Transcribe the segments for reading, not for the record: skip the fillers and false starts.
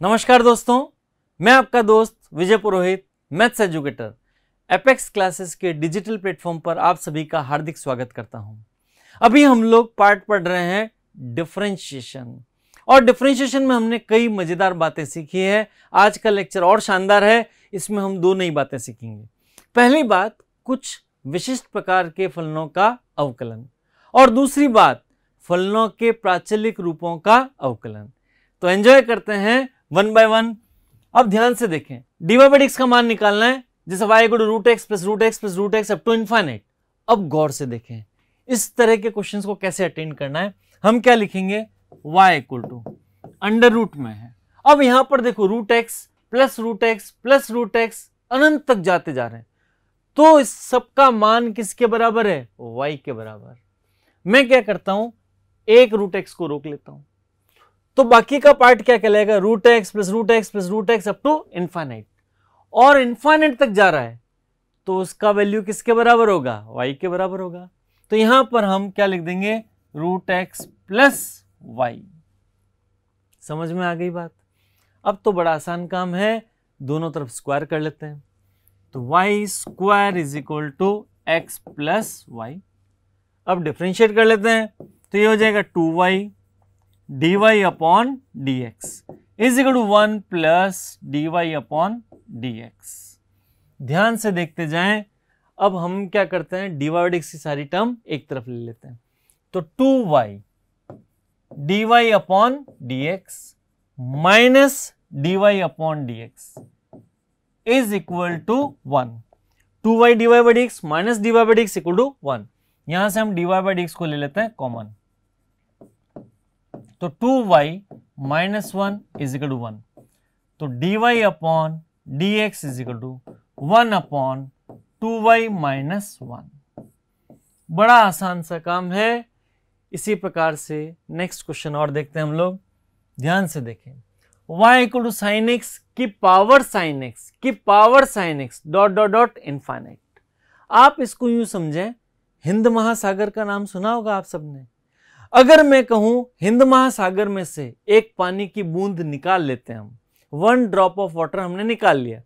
नमस्कार दोस्तों, मैं आपका दोस्त विजय पुरोहित, मैथ्स एजुकेटर। एपेक्स क्लासेस के डिजिटल प्लेटफॉर्म पर आप सभी का हार्दिक स्वागत करता हूं। अभी हम लोग पार्ट पढ़ रहे हैं डिफरेंशिएशन, और डिफरेंशिएशन में हमने कई मजेदार बातें सीखी है। आज का लेक्चर और शानदार है, इसमें हम दो नई बातें सीखेंगे। पहली बात, कुछ विशिष्ट प्रकार के फलनों का अवकलन, और दूसरी बात, फलनों के प्राचलिक रूपों का अवकलन। तो एंजॉय करते हैं वन बाय वन। अब ध्यान से देखें, dy/dx का मान निकालना है, जैसे y = √x + √x + √x up to infinite. अब गौर से देखें इस तरह के क्वेश्चंस को कैसे अटेंड करना है। हम क्या लिखेंगे, y = अंडर रूट में है। अब यहां पर देखो √x + √x + √x अनंत तक जाते जा रहे हैं, तो इस सबका मान किसके बराबर है, y के बराबर। मैं क्या करता हूं, एक √x को रोक लेता हूं, तो बाकी का पार्ट क्या कहलाएगा, √x + √x + √x up to infinite. और इनफाइनाइट तक जा रहा है तो उसका वैल्यू किसके बराबर होगा, y के बराबर होगा। तो यहां पर हम क्या लिख देंगे, √x + y। समझ में आ गई बात। अब तो बड़ा आसान काम है, दोनों तरफ स्क्वायर कर लेते हैं। तो y² = x + y। अब डिफरेंशिएट कर लेते हैं, तो ये हो जाएगा 2y dy/dx = 1 + dy/dx। ध्यान से देखते जाएं। अब हम क्या करते हैं, dy/dx की सारी टर्म एक तरफ ले लेते हैं। तो 2y dy/dx minus dy/dx = 1। 2y dy/dx minus dy/dx = 1। यहां से हम dy/dx को ले लेते हैं कॉमन, तो 2y - 1 = 1। तो dy/dx = 1/2y - 1। बड़ा आसान सा काम है। इसी प्रकार से नेक्स्ट क्वेश्चन और देखते हैं हम लोग। ध्यान से देखें, y = sin x की पावर sin x ... इनफाइनाइट। आप इसको यूं समझें, हिंद महासागर का नाम सुना होगा आप सबने। अगर मैं कहूं हिंद महासागर में से एक पानी की बूंद निकाल लेते हैं हम, 1 ड्रॉप ऑफ वाटर हमने निकाल लिया,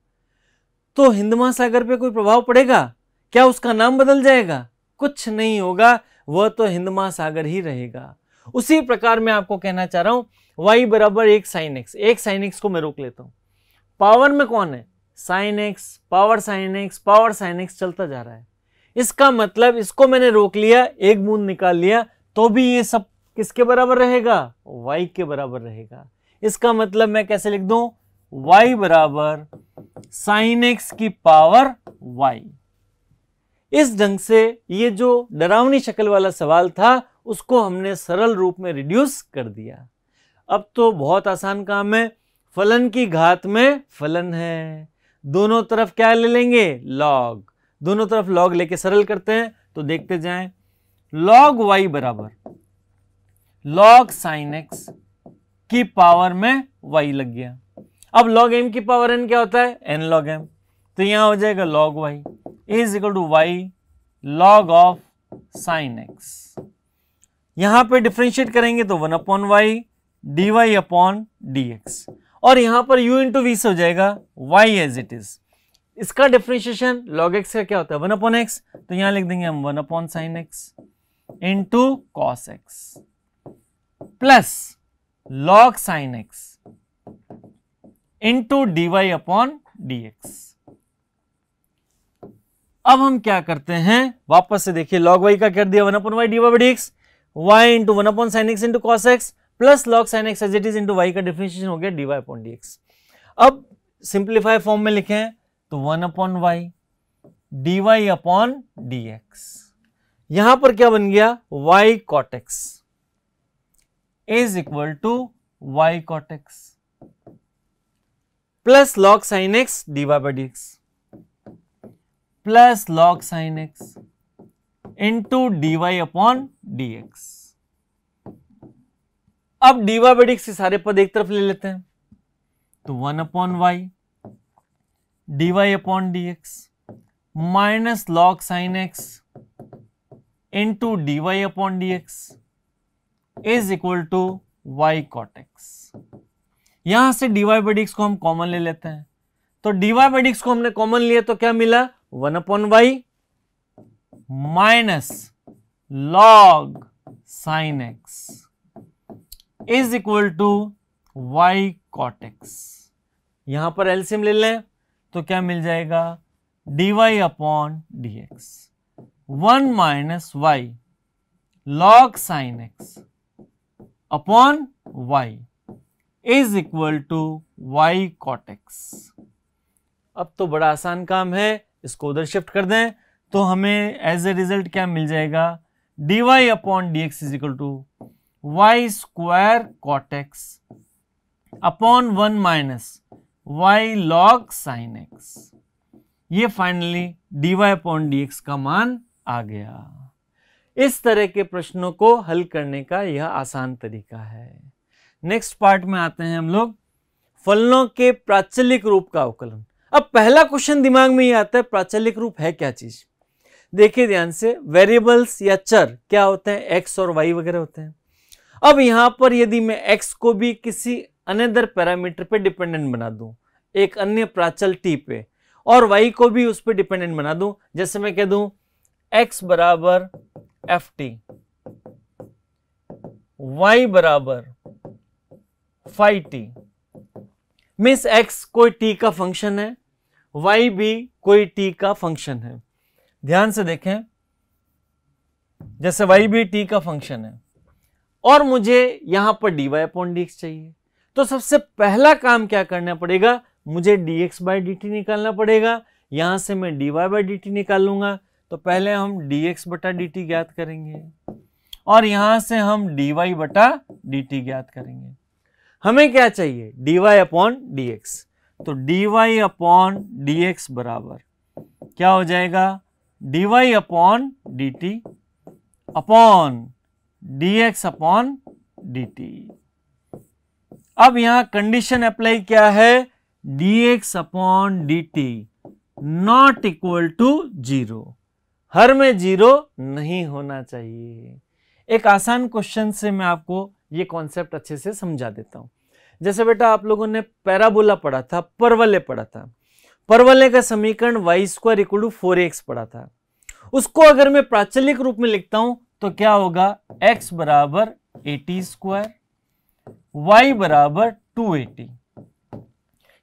तो हिंद महासागर पे कोई प्रभाव पड़ेगा क्या, उसका नाम बदल जाएगा? कुछ नहीं होगा, वह तो हिंद महासागर ही रहेगा। उसी प्रकार मैं आपको कहना चाह रहा हूं, y = 1 sin x। एक sin x को मैं रोक लेता हूं, पावर में कौन है, sin x, power sin x चलता जा रहा है। इसका मतलब इसको मैंने रोक लिया, एक बूंद निकाल लिया, तो भी ये सब किसके बराबर रहेगा, y के बराबर रहेगा। इसका मतलब मैं कैसे लिख दूं, y = sin x की पावर y। इस ढंग से ये जो डरावनी शक्ल वाला सवाल था उसको हमने सरल रूप में रिड्यूस कर दिया। अब तो बहुत आसान काम है, फलन की घात में फलन है, दोनों तरफ क्या ले लेंगे, लॉग। दोनों तरफ लॉग लेके सरल करते हैं, तो देखते जाएं। log y बराबर log sin x की पावर में y लग गया। अब log m की पावर n क्या होता है, n log m। तो यहां हो जाएगा log y = y log of sin x। यहां पे डिफरेंशिएट करेंगे तो 1/y dy/dx, और यहां पर u × v से हो जाएगा y as it is। इसका डिफरेंशिएशन log x का क्या होता है, 1/x। तो यहां लिख देंगे हम 1/sin x into cos x plus log sin x into dy/dx। अब हम क्या करते हैं, वापस से देखिए, log y का कर दिया 1/y dy/dx, y into 1/sin x into cos x plus log sin x as it is into y का डिफरेंशिएशन हो गया dy/dx। अब सिंप्लीफाई फॉर्म में लिखें तो 1/y dy/dx। यहां पर क्या बन गया, y cot x = y cot x plus log sin x dy/dx plus log sin x into dy/dx। अब dy/dx के सारे पद एक तरफ ले लेते हैं, तो 1/y dy/dx minus log sin x into dy/dx is equal to y cot x। यहां से dy बाई डी को हम कॉमन ले लेते हैं, तो dy बाई डी को हमने कॉमन लिया तो क्या मिला 1/y minus log sine x is equal to y cot x। यहां पर एलसीएम ले लें तो क्या मिल जाएगा dy upon D x 1 minus Y log sine x upon y is equal to y cot x। अब तो बड़ा आसान काम है, इसको उधर शिफ्ट कर दें तो हमें एज ए रिजल्ट क्या मिल जाएगा dy upon D x is equal to Y square cot X upon 1 minus Y log sine X. ये finally dy upon D X का मान आ गया। इस तरह के प्रश्नों को हल करने का यह आसान तरीका है। नेक्स्ट पार्ट में आते हैं हम लोग फलनों के प्राचलिक रूप का अवकलन। अब पहला क्वेश्चन दिमाग में ये आता है, प्राचलिक रूप है क्या चीज? देखिए ध्यान से, वेरिएबल्स या चर क्या होते हैं, एक्स और वाई वगैरह होते हैं। अब यहां पर यदि मैं एक्स को भी किसी अनदर पैरामीटर पे डिपेंडेंट बना दूं, एक अन्य प्राचल टी पे, और वाई को भी उस पर डिपेंडेंट बना दूं, जैसे मैं कह दूं एक्स बराबर एफ टी, वाई बराबर फाई टी, मीन्स एक्स कोई टी का फंक्शन है, वाई भी कोई टी का फंक्शन है। ध्यान से देखें, जैसे वाई भी टी का फंक्शन है और मुझे यहां पर D Y upon D X चाहिए, तो सबसे पहला काम क्या करना पड़ेगा, मुझे D X by D T निकालना पड़ेगा। यहां से मैं D Y by D T निकाल लूंगा, तो पहले हम डी एक्स बटा डी टी ज्ञात करेंगे और यहां से हम डी वाई बटा डी टी ज्ञात करेंगे। हमें क्या चाहिए, D Y upon D x, तो D Y upon D x बराबर क्या हो जाएगा, d Y upon d t upon D x upon d t. अब यहां कंडीशन अप्लाई क्या है, d x upon d t not equal to 0, हर में 0 नहीं होना चाहिए। एक आसान क्वेश्चन से मैं आपको ये कॉन्सेप्ट अच्छे से समझा देता हूं। जैसे बेटा आप लोगों ने पैराबोला पढ़ा था, परवलय पढ़ा था, परवलय का समीकरण Y square equal to 4x पढ़ा था। उसको अगर मैं प्राचलिक रूप में लिखता हूं तो क्या होगा, x बराबर 80 स्क्वायर, y बराबर 280।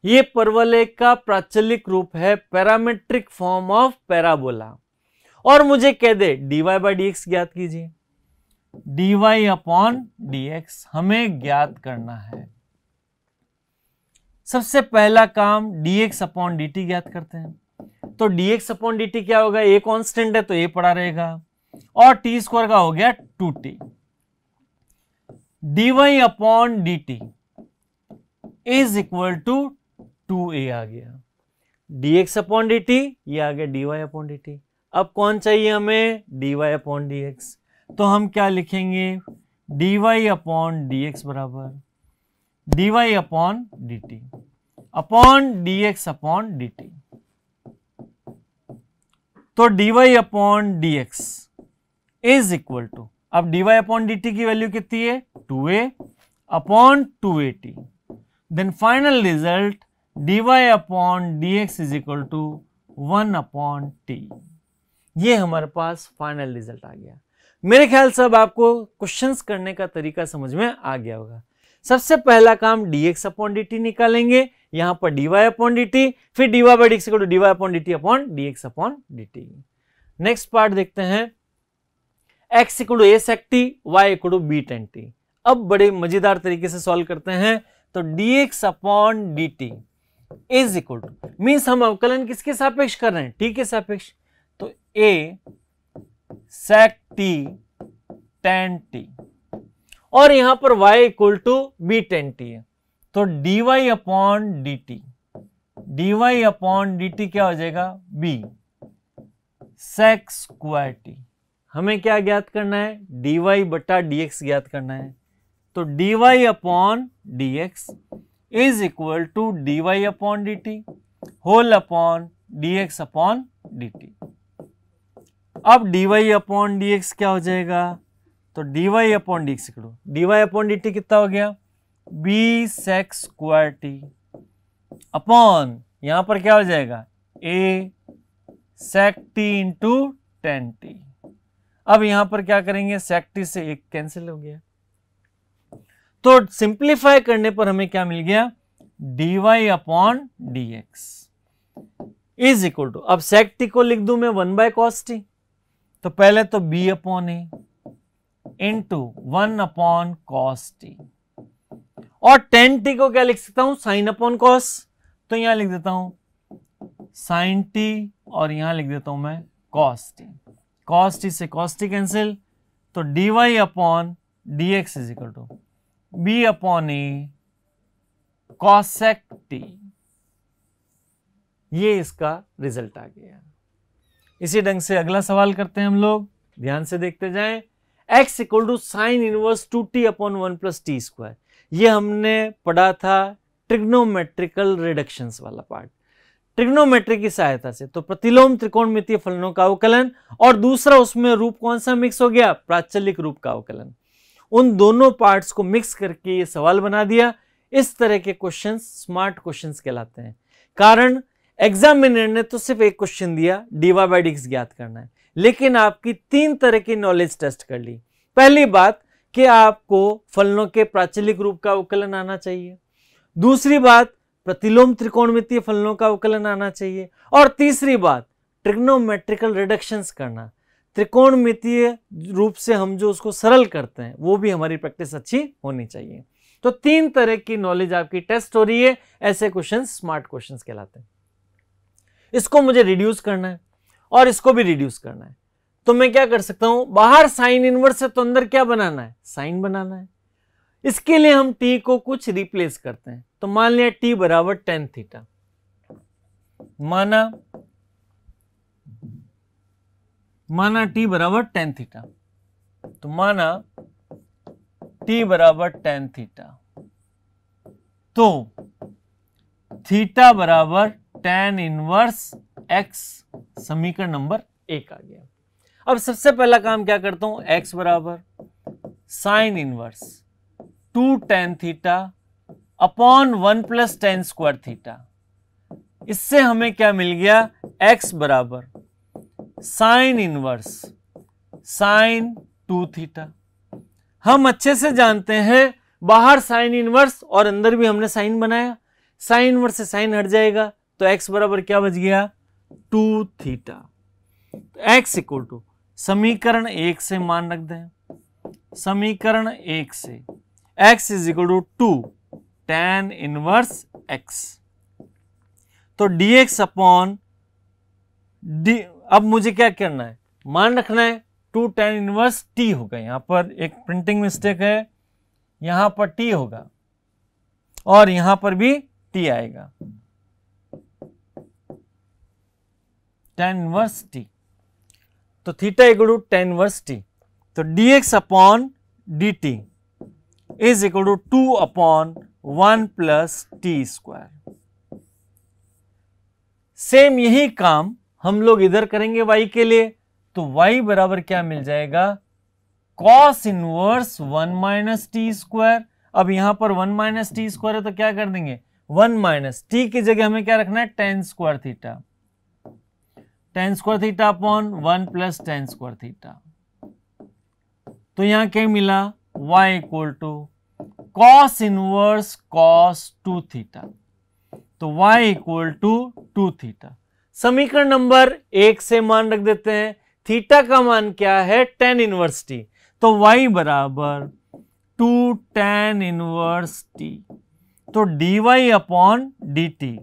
ये परवलय का प्राचलिक रूप है, पैरामेट्रिक फॉर्म ऑफ पैराबोला। और मुझे कह दे dy बाई डी एक्स ज्ञात कीजिए, dy अपॉन डी एक्स हमें ज्ञात करना है। सबसे पहला काम dx अपॉन dt ज्ञात करते हैं, तो dx अपॉन dt क्या होगा, a कांस्टेंट है तो a पड़ा रहेगा और t स्क्वायर का हो गया 2t, dy upon dt is equal to 2a आ गया, dx अपॉन dt ये आ गया dy अपॉन dt। अब कौन चाहिए हमें, dy अपॉन dx, तो हम क्या लिखेंगे, dy अपॉन dx बराबर dy upon dt upon dx upon dt। तो dy upon dx is equal to, अब dy अपॉन dt की वैल्यू कितनी है, 2a upon 280। Then final result dy upon dx is equal to 1 upon t। ये हमारे पास final result आ गया। मेरे ख्याल से अब आपको क्वेश्चंस करने का तरीका समझ में आ गया होगा। सबसे पहला काम dx अपॉन dt निकालेंगे, यहां पर dy अपॉन dt, फिर dy by d x equal to dy upon dt upon dx upon dt। Next part देखते हैं, x equal to a sec t, y equal to b tan t। अब बड़े मजेदार तरीके से सॉल्व करते हैं, तो dx upon dt is equal to, means हम अवकलन किसके सापेक्ष कर रहे हैं, t के सापेक्ष, तो a sec t tan t, और यहां पर y equal to b tan t है, तो dy upon dt, dy upon dt क्या हो जाएगा, b sec स्क्वायर t। हमें क्या ज्ञात करना है, dy बटा dx ज्ञात करना है, तो dy upon dx is equal to dy upon dt whole upon dx upon dt। अब dy अपॉन dx क्या हो जाएगा, तो dy upon dx dy upon dt कितना हो गया, b sec square t upon यहां पर क्या हो जाएगा ए सेक टी इंटू 10t। अब यहां पर क्या करेंगे, सेक टी से एक कैंसिल हो गया, तो सिंप्लीफाई करने पर हमें क्या मिल गया, dy upon D x is equal to, अब सेक टी को लिख दूं मैं 1/cos t, तो पहले तो b अपॉन ए इंटू 1 अपॉन कॉस टी, और 10t को क्या लिख सकता हूं, साइन अपॉन कॉस, तो यहां लिख देता हूं साइन टी और यहां लिख देता हूं मैं कॉस टी, कॉस टी से कॉस टी कैंसिल, तो dy upon D x is equal to b upon a cosec t. ये इसका रिजल्ट आ गया। इसी ढंग से अगला सवाल करते हैं हम लोग, ध्यान से देखते जाएं। x equal to sine inverse 2t upon 1 plus t square, ये हमने पढ़ा था ट्रिग्नोमेट्रिकल रिडक्शंस वाला पार्ट, ट्रिग्नोमेट्री की सहायता से। तो प्रतिलोम त्रिकोणमितीय फलनों का अवकलन, और दूसरा उसमें रूप कौन सा मिक्स हो गया, प्राचलिक रूप का अवकलन। उन दोनों पार्ट्स को मिक्स करके ये सवाल बना दिया। इस तरह के क्वेश्चंस स्मार्ट क्वेश्चंस कहलाते हैं, कारण एग्जामिनर ने तो सिर्फ एक क्वेश्चन दिया, dy बाई डी एक्स ज्ञात करना है, लेकिन आपकी 3 तरह की नॉलेज टेस्ट कर ली। पहली बात कि आपको फलनों के प्राचलिक रूप का अवकलन आना चाहिए, दूसरी बात प्रतिलोम त्रिकोणमितीय फलनों का अवकलन आना चाहिए, और तीसरी बात ट्रिग्नोमेट्रिकल रिडक्शंस करना, त्रिकोणमितीय रूप से हम जो उसको सरल करते हैं वो भी हमारी प्रैक्टिस अच्छी होनी चाहिए। तो 3 तरह की नॉलेज आपकी टेस्ट हो रही है, ऐसे क्वेश्चन स्मार्ट क्वेश्चंस कहलाते हैं। इसको मुझे रिड्यूस करना है और इसको भी रिड्यूस करना है, तो मैं क्या कर सकता हूं, बाहर साइन इनवर्स है तो अंदर क्या बनाना है, साइन बनाना है। इसके लिए हम t को कुछ रिप्लेस करते हैं, तो मान लिया t बराबर टेन थीटा, माना t बराबर टेन थीटा, तो माना t बराबर टेन थीटा, तो थीटा बराबर टेन इनवर्स x, समीकरण नंबर 1 आ गया। अब सबसे पहला काम क्या करता हूं, x बराबर sine inverse 2 tan theta upon 1 plus tan square theta, इससे हमें क्या मिल गया, x बराबर साइन इनवर्स साइन 2 थीटा। हम अच्छे से जानते हैं बाहर साइन इनवर्स और अंदर भी हमने साइन बनाया, साइन इनवर्स से साइन हट जाएगा, तो x बराबर क्या बच गया, 2 थीटा। x इक्वल टू समीकरण 1 से मान रख दें, समीकरण 1 से x is equal to 2 tan inverse x, तो dx अपॉन डी, अब मुझे क्या करना है, मान रखना है 2 टेन इनवर्स t होगा, यहां पर एक प्रिंटिंग मिस्टेक है, यहां पर t होगा और यहां पर भी t आएगा, टेन इनवर्स टी, तो theta equal to tan inverse t, तो dx upon dt is equal to 2 upon 1 plus t square. Same यही काम हम लोग इधर करेंगे y के लिए, तो y बराबर क्या मिल जाएगा, cos inverse 1 minus T square. अब यहां पर 1 माइनस टी स्क्वायर है तो क्या कर देंगे, 1 माइनस टी की जगह हमें क्या रखना है, tan square theta, tan square theta upon 1 plus tan square theta, तो यहां क्या मिला, y equal to cos inverse cos 2 theta, तो y इक्वल टू 2 थीटा। समीकरण नंबर 1 से मान रख देते हैं, थीटा का मान क्या है, टेन इनवर्स टी, तो y बराबर 2 टेन इनवर्स टी, तो dy upon d t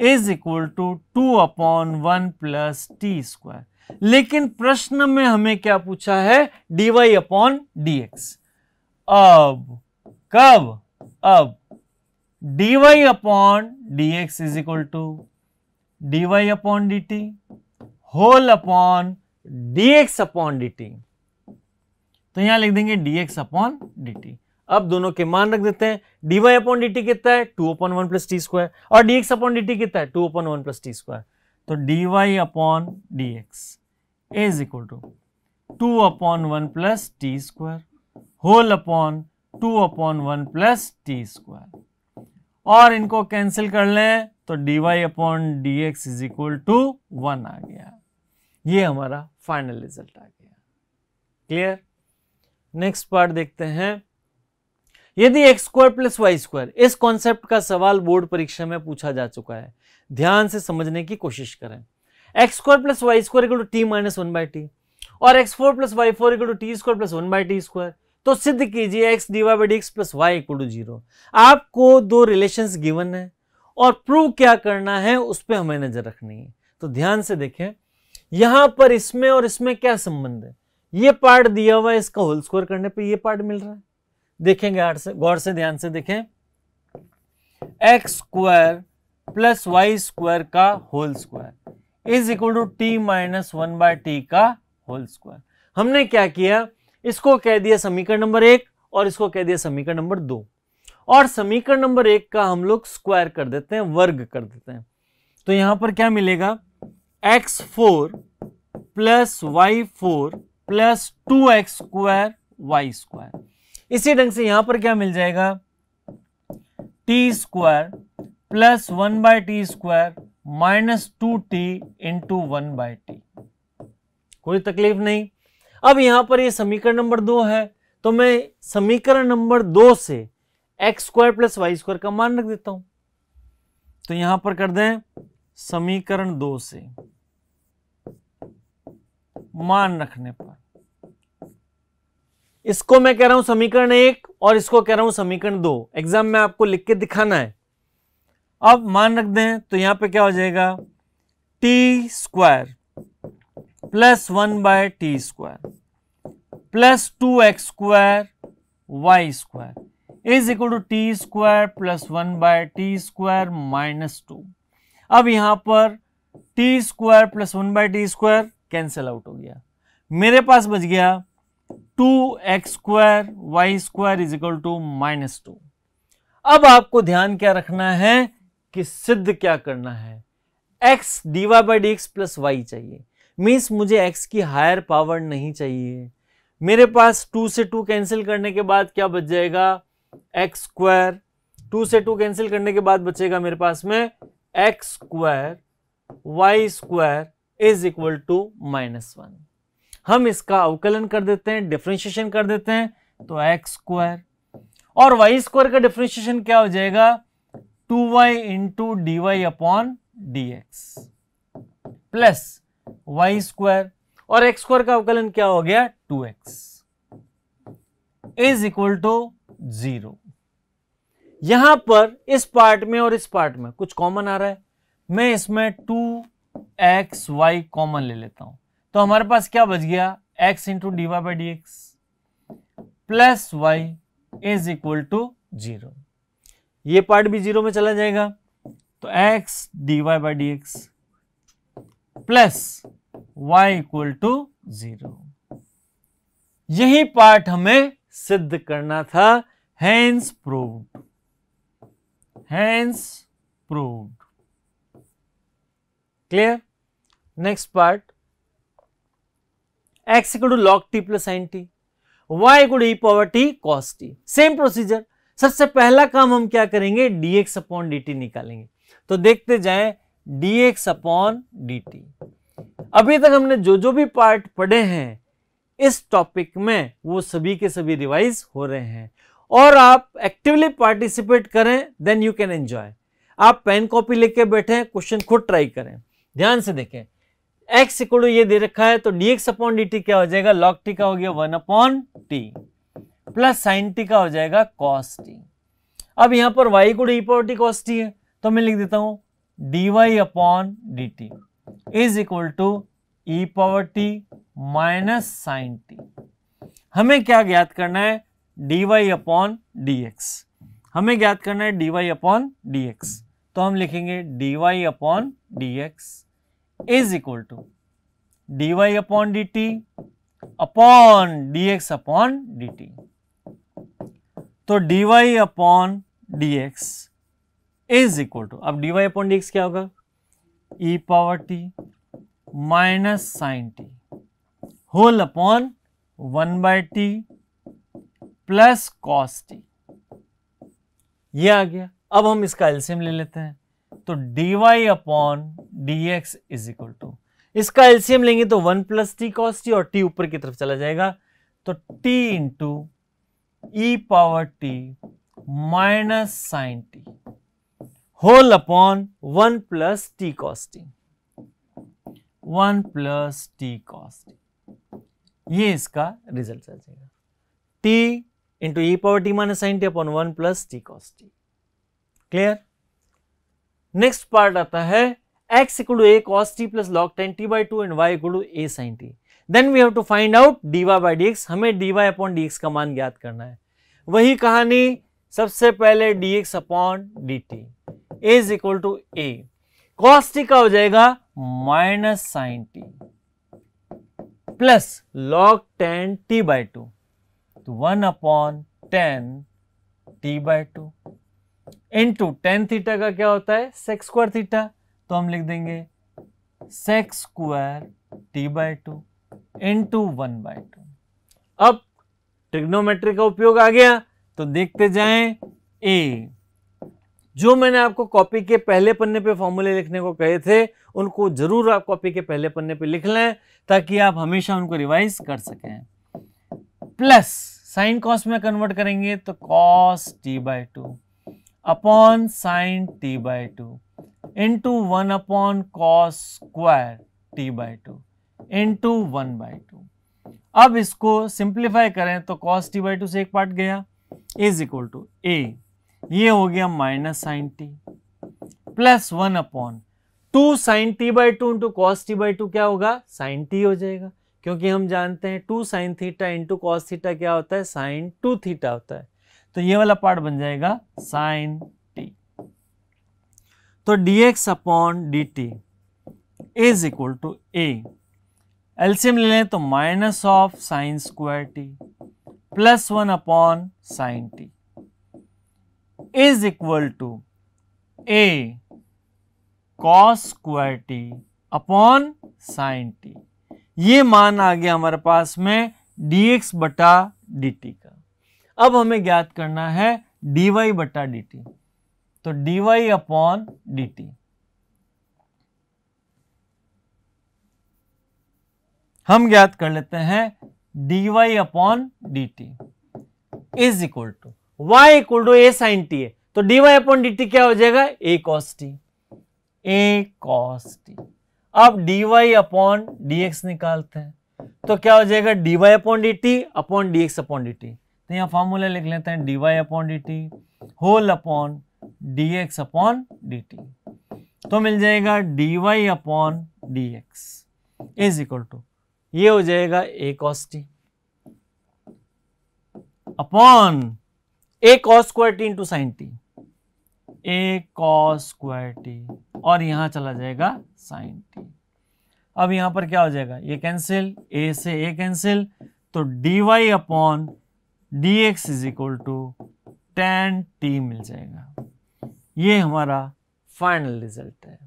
is equal to 2 upon 1 plus t square. लेकिन प्रश्न में हमें क्या पूछा है, dy अपॉन डी एक्स। अब कब, अब dy upon D x is equal to dy upon d t whole upon dx upon dt, तो यहां लिख देंगे dx अपॉन dt। अब दोनों के मान रख देते हैं, dy अपॉन dt कितना है, 2 अपॉन 1 प्लस टी स्क्वायर, और dx अपॉन dt कितना है, 2 अपॉन 1 प्लस टी स्क्वायर, तो dy upon dx is equal to 2 upon 1 plus t square whole upon 2/1 plus t square, और इनको कैंसिल कर लें तो dy/dx इज इक्वल टू 1 आ गया। ये हमारा फाइनल रिजल्ट आ गया। क्लियर? नेक्स्ट पार्ट देखते हैं। यदि x square plus Y square, इस कॉन्सेप्ट का सवाल बोर्ड परीक्षा में पूछा जा चुका है, ध्यान से समझने की कोशिश करें। X square plus Y square equal to T minus 1/t और x4 plus y4 equal to t square plus 1/t square, तो सिद्ध कीजिए x dy/dx plus y equal to 0। आपको दो रिलेशंस गिवन है और प्रूव क्या करना है उस पर हमें नजर रखनी है। तो ध्यान से देखें, यहां पर इसमें और इसमें क्या संबंध है। ये पार्ट दिया हुआ है, इसका होल स्क्वायर करने पे ये पार्ट मिल रहा है। देखेंगे गौर से ध्यान से देखें, X square plus Y square का whole square is equal to T minus 1/t का होल स्क्वायर। हमने क्या किया, इसको कह दिया समीकरण नंबर 1 और इसको कह दिया समीकरण नंबर 2, और समीकरण नंबर 1 का हम लोग स्क्वायर कर देते हैं, वर्ग कर देते हैं। तो यहां पर क्या मिलेगा, x4 plus y4 plus 2x square y square. इसी ढंग से यहां पर क्या मिल जाएगा, t square plus 1/t square minus 2t into 1/t। कोई तकलीफ नहीं। अब यहां पर ये समीकरण नंबर 2 है, तो मैं समीकरण नंबर 2 से x square plus Y square का मान रख देता हूं। तो यहां पर कर दें समीकरण 2 से मान रखने पर, इसको मैं कह रहा हूं समीकरण 1 और इसको कह रहा हूं समीकरण 2। एग्जाम में आपको लिख के दिखाना है। अब मान रख दें तो यहां पे क्या हो जाएगा, t square plus 1/t square plus 2x square y square is equal to t square plus 1/t square minus 2। अब यहां पर t square plus 1/t square cancel out हो गया, मेरे पास बच गया 2x square y square is equal to minus 2। अब आपको ध्यान क्या रखना है कि सिद्ध क्या करना है, x dy/dx प्लस वाई चाहिए। मीन्स मुझे x की हायर पावर नहीं चाहिए। मेरे पास 2 से 2 कैंसिल करने के बाद क्या बच जाएगा, एक्स स्क्वायर। 2 से 2 कैंसिल करने के बाद बचेगा मेरे पास में x square y square is equal to -1। हम इसका अवकलन कर देते हैं, डिफरेंशिएशन कर देते हैं, तो एक्स स्क्वायर और वाई स्क्वायर का डिफरेंशिएशन क्या हो जाएगा, 2y into dy/dx plus Y square और एक्स स्क्वायर का अवकलन क्या हो गया, 2x इज इक्वल टू 0। यहां पर इस पार्ट में और इस पार्ट में कुछ कॉमन आ रहा है, मैं इसमें 2xy कॉमन ले लेता हूं, तो हमारे पास क्या बच गया, x into dy/dx plus y is equal to 0। ये पार्ट भी 0 में चला जाएगा, तो x dy/dx plus y equal to 0। यही पार्ट हमें सिद्ध करना था, hence proved, hence proved. Clear? Next part, x equal to log t plus sin t, y equal to e power t cos t। Same procedure. सबसे पहला काम हम क्या करेंगे, dx अपॉन dt निकालेंगे। तो देखते जाएं, dx अपॉन dt। अभी तक हमने जो जो भी पार्ट पढ़े हैं इस टॉपिक में वो सभी के सभी रिवाइज हो रहे हैं, और आप एक्टिवली पार्टिसिपेट करें, देन यू कैन एंजॉय। आप पेन कॉपी लेके बैठे, क्वेश्चन खुद ट्राई करें। ध्यान से देखें, x इक्वल टू ये दे रखा है, तो dx अपॉन dt क्या हो जाएगा, log t का हो गया 1/t प्लस sin t का हो जाएगा cos t। अब यहां पर y equal to e power t cos t है, तो मैं लिख देता हूं dy upon dt is equal to e power t minus sine t. हमें क्या ज्ञात करना है, dy अपॉन dx। हमें ज्ञात करना है dy अपॉन dx, तो हम लिखेंगे dy upon dx is equal to dy upon dt upon dx upon dt। तो dy upon dx is equal to, अब dy अपॉन dx क्या होगा, e power t minus sine T whole upon 1/t plus cos T, ये आ गया। अब हम इसका एलसीएम ले लेते हैं, तो dy upon dx is equal to, इसका एलसीएम लेंगे तो 1 प्लस टी कॉस टी, और टी ऊपर की तरफ चला जाएगा, तो t into E power T minus sine T whole upon 1 plus T cos T, 1 plus T cos T, ये इसका रिजल्ट आ जाएगा। t into E power T minus sine T upon 1 plus T cos T. Clear? Next part आता है x equal to a cos t plus log 10 t by 2 and y equal to a sin t। Then we have to find out dy by dx, हमें dy upon dx का मान ज्ञात करना है। वही कहानी, सबसे पहले dx upon dt is equal to a, cos t का हो जाएगा minus sine t plus log 10 t by 2, तो 1 upon 10 t by 2 into tan theta का क्या होता है सेक स्क्वायर थीटा, तो हम लिख देंगे sec square t by two into 1 by 2। अब ट्रिग्नोमेट्री का उपयोग आ गया, तो देखते जाएं। ए, जो मैंने आपको कॉपी के पहले पन्ने पे फॉर्मूले लिखने को कहे थे, उनको जरूर आप कॉपी के पहले पन्ने पे लिख लें, ताकि आप हमेशा उनको रिवाइज कर सकें। प्लस साइन कॉस में कन्वर्ट करेंगे तो cos t by two upon sine t by two into 1 upon cos square t by two into 1 by 2। अब इसको सिंप्लीफाई करें तो कॉस टी बाई टू से एक पार्ट गया, इज इक्वल टू ए, ये हो गया minus sine t plus 1 upon 2 sine t by two into cos t by two, क्या होगा साइन टी हो जाएगा, क्योंकि हम जानते हैं 2 sine theta into cos theta क्या होता है साइन 2 थीटा होता है, तो ये वाला पार्ट बन जाएगा साइन टी। तो dx upon dt is equal to a, LCM ले लें तो minus of sine square t plus 1 upon sine t is equal to a cos square t upon sine t. ये मान आ गया हमारे पास में dx बटा dt का। अब हमें ज्ञात करना है dy बटा dt, तो dy अपॉन dt हम ज्ञात कर लेते हैं dy upon dt is equal to y equal to a sin t है, तो dy अपॉन dt क्या हो जाएगा a cos t, a cos t। अब dy अपॉन dx निकालते हैं, तो क्या हो जाएगा dy upon dt upon dx upon dt, तो यहाँ फॉर्मूला लिख लेते हैं dy upon dt whole upon dx upon dt, तो मिल जाएगा dy upon dx is equal to, ये हो जाएगा a cos t upon a cos square t into sine t, a cos square t, और यहां चला जाएगा साइन टी। अब यहां पर क्या हो जाएगा, ये कैंसिल, a से a कैंसिल, तो dy upon dx is equal to tan t मिल जाएगा। ये हमारा फाइनल रिजल्ट है।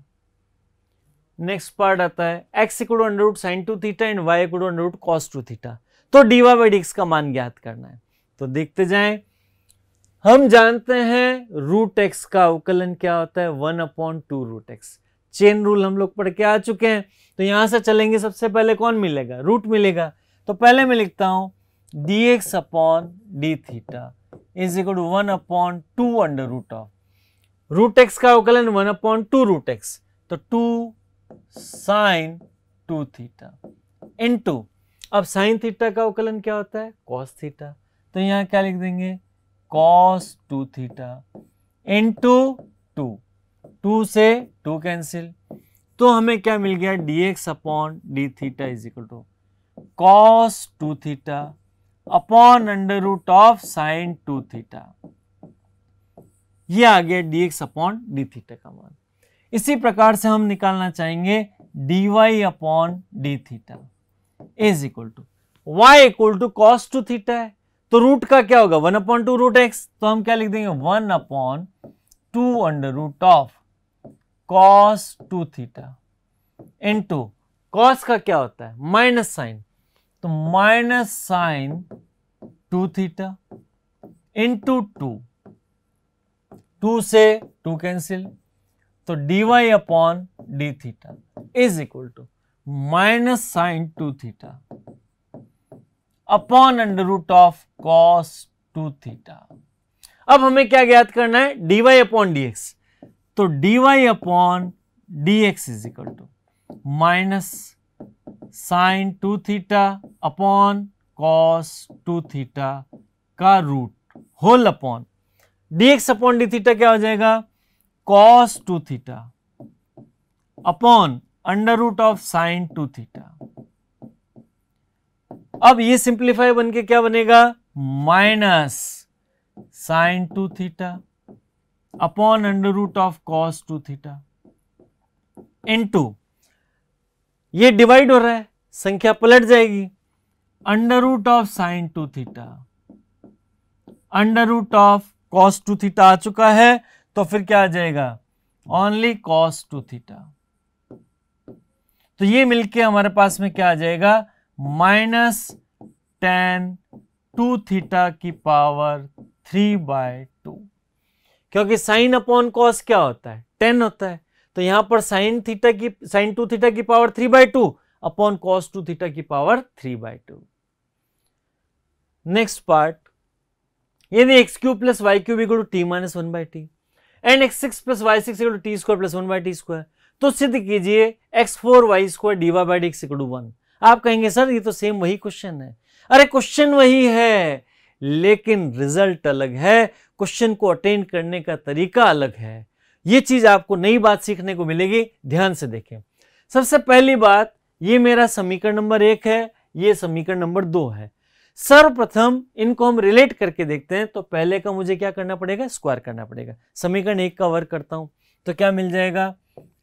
नेक्स्ट पार्ट आता है x equal to under root sine 2 theta and y equal to under root cos 2 theta, तो dy बाई dx का मान ज्ञात करना है। तो देखते जाएं, हम जानते हैं रूट x का अवकलन क्या होता है 1 upon 2 root x, chain rule हम लोग पढ़ के आ चुके हैं। तो यहां से चलेंगे, सबसे पहले कौन मिलेगा रूट मिलेगा, तो पहले मैं लिखता हूं dx upon D theta is equal to 1 upon 2 under root of root x का अवकलन 1 अपॉन 2 रूट x, तो 2 साइन 2 थीटा इनटू, अब साइन थीटा का अवकलन क्या होता है कॉस थीटा, तो यहां क्या लिख देंगे कॉस 2 थीटा इनटू 2 से 2 कैंसिल, तो हमें क्या मिल गया dx upon D theta is equal to cos 2 theta upon under root of sine 2 theta, ये आ गया dx अपॉन डी थीटा का मान। इसी प्रकार से हम निकालना चाहेंगे dy upon D theta is equal to y equal to cos 2 theta है, तो रूट का क्या होगा 1 अपॉन 2 रूट x, तो हम क्या लिख देंगे 1 upon 2 under root of cos 2 theta into cos का क्या होता है माइनस साइन, तो माइनस साइन 2 थीटा इंटू 2 से 2 कैंसिल, तो dy upon D theta is equal to minus sine 2 theta upon under root of cos 2 theta. अब हमें क्या ज्ञात करना है, dy अपॉन डी एक्स, तो dy upon D x is equal to minus sine 2 theta upon cos 2 theta का root whole upon dx upon D theta क्या हो जाएगा, cos 2 theta upon under root of sine 2 theta. अब ये simplify बन के क्या बनेगा, minus sine 2 theta upon under root of cos 2 theta into, ये डिवाइड हो रहा है, संख्या पलट जाएगी, under root of sine 2 theta under root of cos 2 theta आ चुका है, तो फिर क्या आ जाएगा, ओनली कॉस 2 थीटा। तो ये मिलके हमारे पास में क्या आ जाएगा, माइनस tan 2 थीटा की पावर 3/2, क्योंकि साइन अपॉन कॉस क्या होता है, 10 होता है, तो यहां पर साइन 2 थीटा की पावर 3/2 अपॉन कॉस 2 थीटा की पावर 3/2। नेक्स्ट पार्ट, यदि x cube plus y cube equal to T minus 1/t and x6 plus y 6 equal to t square plus 1/t², तो सिद्ध कीजिए x4 y² dy/dx equal to 1। आप कहेंगे sir ये तो same वही क्वेश्चन है। अरे क्वेश्चन वही है, लेकिन रिजल्ट अलग है, क्वेश्चन को अटेंड करने का तरीका अलग है। ये चीज आपको नई बात सीखने को मिलेगी, ध्यान से देखें। सबसे पहली बात, ये मेरा समीकरण नंबर 1 है, ये समीकरण नंबर 2 है। सर्वप्रथम इनको हम रिलेट करके देखते हैं, तो पहले का मुझे क्या करना पड़ेगा, स्क्वायर करना पड़ेगा। समीकरण 1 का वर्क करता हूं, तो क्या मिल जाएगा,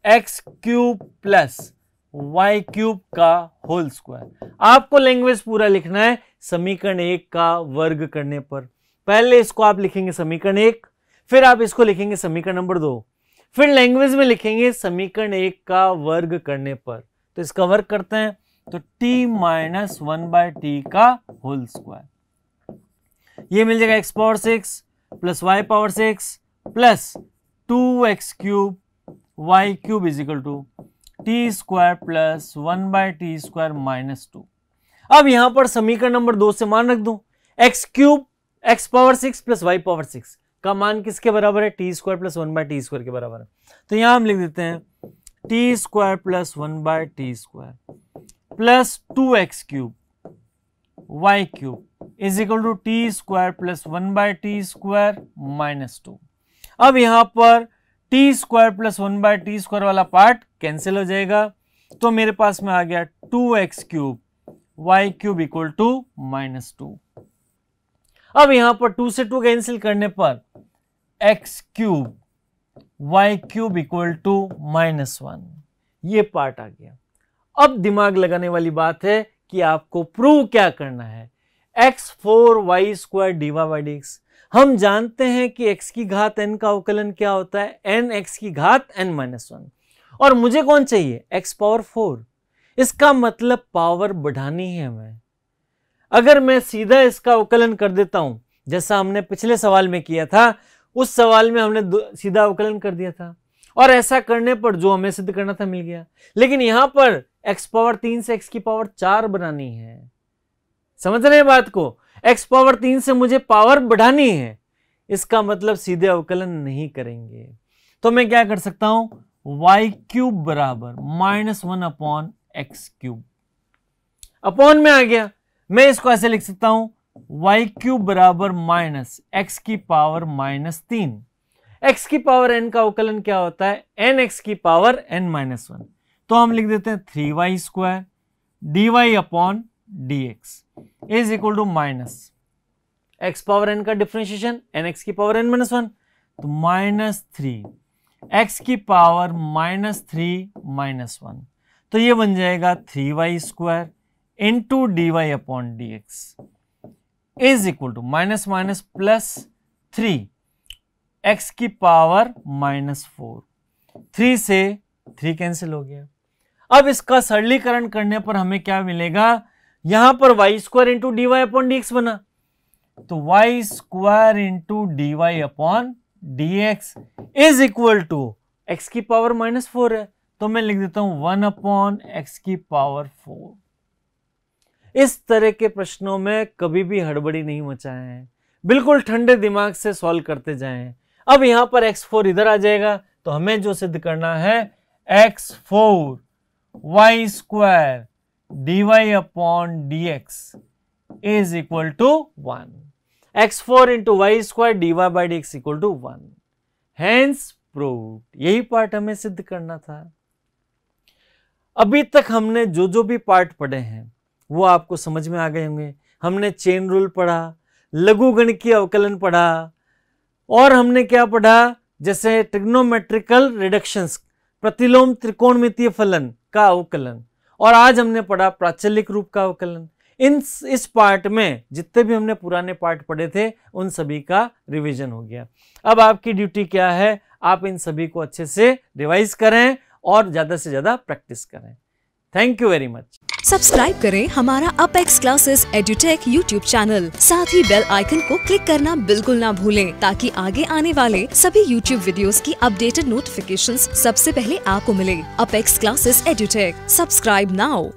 x cube plus y cube का होल स्क्वायर। आपको लैंग्वेज पूरा लिखना है समीकरण 1 का वर्ग करने पर। पहले इसको आप लिखेंगे समीकरण 1, फिर आप इसको लिखेंगे समीकरण नंबर 2, फिर लैंग्वेज में लिखेंगे समीकरण 1 का वर्ग करने पर। तो इसका वर्ग करते हैं, तो t माइनस 1/t का होल स्क्वायर, ये मिल जाएगा x power 6 plus y power 6 plus 2x cube y cube is equal to t square plus 1/t² minus 2। अब यहां पर समीकरण नंबर 2 से मान रख दूं, x cube x power 6 plus y power 6 का मान किसके बराबर है, t² प्लस 1/t² के बराबर है। तो यहां हम लिख देते हैं t² plus 1/t² plus 2x cube y cube is equal to t² plus 1/t² minus 2। अब यहां पर t² प्लस 1/t² वाला पार्ट कैंसिल हो जाएगा, तो मेरे पास में आ गया 2x cube y cube equal to minus 2। अब यहां पर 2 से 2 कैंसिल करने पर x cube y cube equal to minus 1, ये पार्ट आ गया। अब दिमाग लगाने वाली बात है कि आपको प्रूव क्या करना है, x4 y² dy/dx। हम जानते हैं कि x की घात n का अवकलन क्या होता है, n x की घात n-1, और मुझे कौन चाहिए, x पावर 4। इसका मतलब पावर बढ़ानी है हमें। अगर मैं सीधा इसका अवकलन कर देता हूं, जैसा हमने पिछले सवाल में किया था, उस सवाल में हमने सीधा अवकलन कर दिया था, और ऐसा करने पर जो हमें सिद्ध करना था मिल गया। लेकिन यहां पर x पावर 3 से x की पावर 4 बनानी है, समझ रहे हैं बात को, x पावर 3 से मुझे पावर बढ़ानी है, इसका मतलब सीधे अवकलन नहीं करेंगे। तो मैं क्या कर सकता हूं, y क्यूब बराबर -1 अपॉन x क्यूब, अपॉन में आ गया, मैं इसको ऐसे लिख सकता हूं y क्यूब बराबर माइनस x की पावर -3। x की पावर n का अवकलन क्या होता है, nx की पावर n-1, तो हम लिख देते हैं 3y² dy upon dx is equal to minus x power n का डिफरेंशिएशन nx की पावर n-1, तो -3 x की पावर -3-1, तो ये बन जाएगा 3y² into dy upon dx is equal to minus minus plus 3 x की पावर -4, 3 से 3 कैंसिल हो गया। अब इसका सरलीकरण करने पर हमें क्या मिलेगा, यहां पर y² into dy upon dx बना, तो y square into d Y upon D x is equal to x की पावर -4 है, तो मैं लिख देता हूं 1 अपॉन x की पावर 4। इस तरह के प्रश्नों में कभी भी हड़बड़ी नहीं मचाएं, बिल्कुल ठंडे दिमाग से सॉल्व करते जाएं। अब यहां पर x4 इधर आ जाएगा, तो हमें जो सिद्ध करना है x4 y square d Y upon D x is equal to 1। x4 into y square d Y by d x equal to 1। Hence proved. यही पार्ट हमें सिद्ध करना था। अभी तक हमने जो जो भी पार्ट पढ़े हैं वो आपको समझ में आ गए होंगे। हमने चेन रूल पढ़ा, लघुगणकीय अवकलन पढ़ा, और हमने क्या पढ़ा, जैसे ट्रिग्नोमेट्रिकल रिडक्शंस, प्रतिलोम त्रिकोणमितीय फलन का अवकलन, और आज हमने पढ़ा प्राचलिक रूप का अवकलन। इस पार्ट में जितने भी हमने पुराने पार्ट पढ़े थे उन सभी का रिवीजन हो गया। अब आपकी ड्यूटी क्या है, आप इन सभी को अच्छे से रिवाइज करें और ज्यादा से ज्यादा प्रैक्टिस करें। Thank you very much. Subscribe करें हमारा apex classes edutech YouTube channel, साथ ही बेल आइकन को क्लिक करना बिल्कुल ना भूलें, ताकि आगे आने वाले सभी यूट्यूब वीडियोस की अपडेटेड नोटिफिकेशंस सबसे पहले आपको मिले। Apex classes edutech, subscribe now.